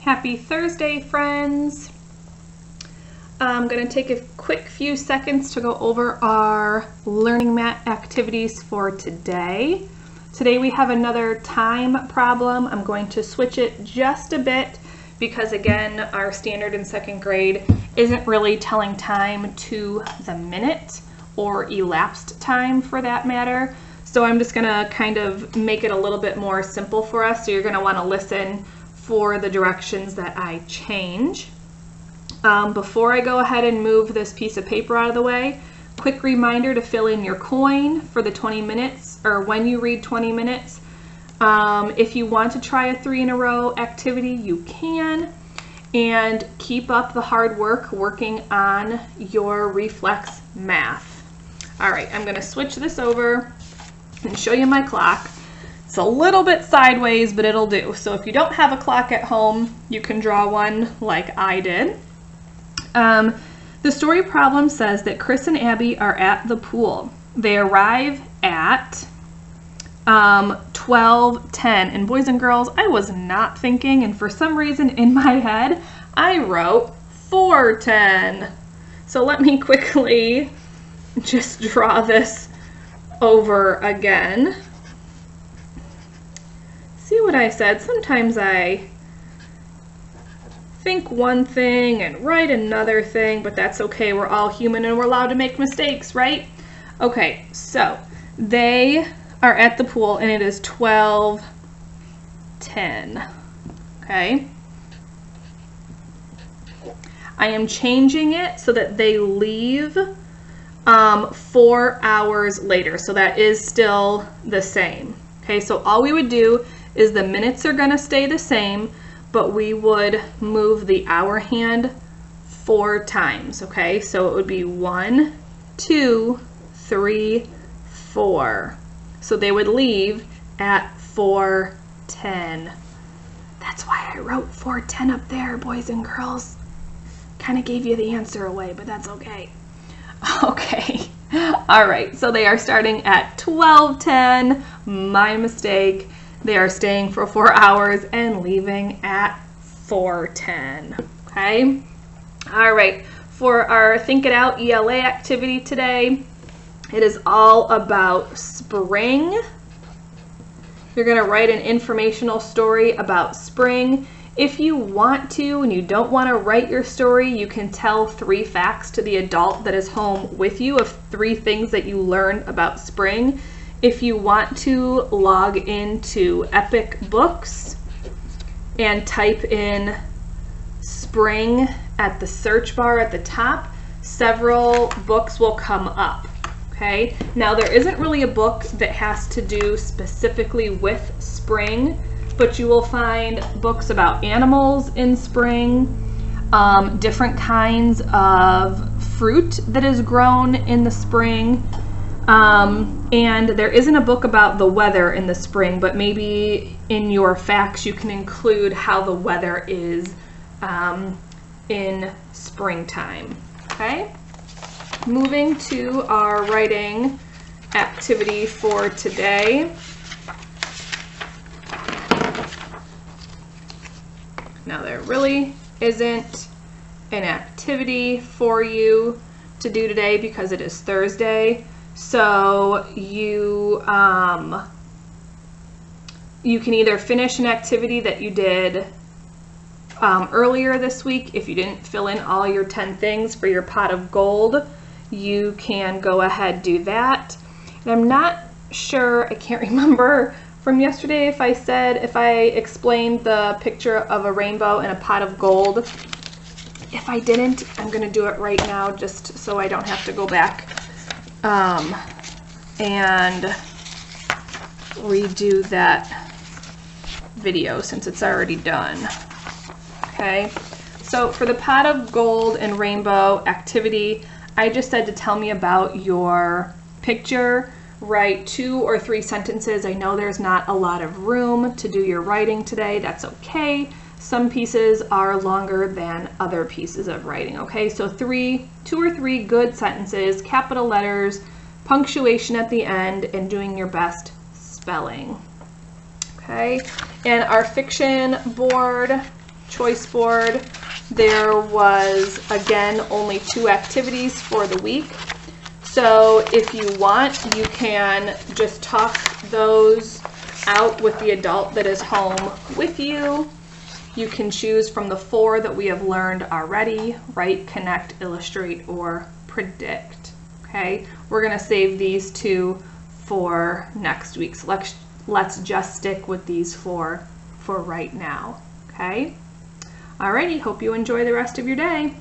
Happy Thursday, friends. I'm going to take a quick few seconds to go over our learning mat activities for today. Today we have another time problem. I'm going to switch it just a bit because, again, our standard in second grade isn't really telling time to the minute or elapsed time for that matter. So I'm just going to kind of make it a little bit more simple for us. So you're going to want to listen for the directions that I change. Before I go ahead and move this piece of paper out of the way, quick reminder to fill in your coin for the 20 minutes or when you read 20 minutes. If you want to try a 3 in a row activity, you can. And keep up the hard work working on your reflex math. All right, I'm going to switch this over and show you my clock. It's a little bit sideways, but it'll do. So if you don't have a clock at home, you can draw one like I did. The story problem says that Chris and Abby are at the pool. They arrive at 12:10. And boys and girls, I was not thinking, and for some reason in my head, I wrote 4:10. So let me quickly just draw this over again. See what I said? Sometimes I think one thing and write another thing, but that's okay. We're all human and we're allowed to make mistakes, right? Okay, so they are at the pool and it is 12:10. Okay. I am changing it so that they leave 4 hours later. So that is still the same. Okay, so all we would do is the minutes are going to stay the same, but we would move the hour hand 4 times. Okay, so it would be 1, 2, 3, 4. So they would leave at 4:10. That's why I wrote 4:10 up there, boys and girls. Kind of gave you the answer away, but that's okay. Okay. All right, so they are starting at 12:10. My mistake. They are staying for 4 hours and leaving at 4:10. Okay. All right. For our Think It Out ELA activity today, it is all about spring. You're going to write an informational story about spring. If you want to and you don't want to write your story, you can tell 3 facts to the adult that is home with you of 3 things that you learned about spring. If you want to log into Epic Books and type in spring at the search bar at the top, several books will come up. Okay, now there isn't really a book that has to do specifically with spring, but you will find books about animals in spring, different kinds of fruit that is grown in the spring, and there isn't a book about the weather in the spring, but maybe in your facts you can include how the weather is in springtime. Okay, moving to our writing activity for today. Now there really isn't an activity for you to do today because it is Thursday. So you can either finish an activity that you did earlier this week. If you didn't fill in all your 10 things for your pot of gold, you can go ahead and do that. And I'm not sure, I can't remember from yesterday if I explained the picture of a rainbow and a pot of gold. If I didn't, I'm going to do it right now just so I don't have to go back and redo that video since it's already done. Okay, so for the pot of gold and rainbow activity, I just said to tell me about your picture. Write 2 or 3 sentences. I know there's not a lot of room to do your writing today. That's okay. Some pieces are longer than other pieces of writing. Okay, so 2 or 3 good sentences, capital letters, punctuation at the end, and doing your best spelling. Okay, and our fiction board choice board, there was, again, only 2 activities for the week. So if you want, you can just talk those out with the adult that is home with you. You can choose from the 4 that we have learned already: write, connect, illustrate, or predict. Okay, we're going to save these 2 for next week. So let's just stick with these 4 for right now. Okay. Alrighty, hope you enjoy the rest of your day.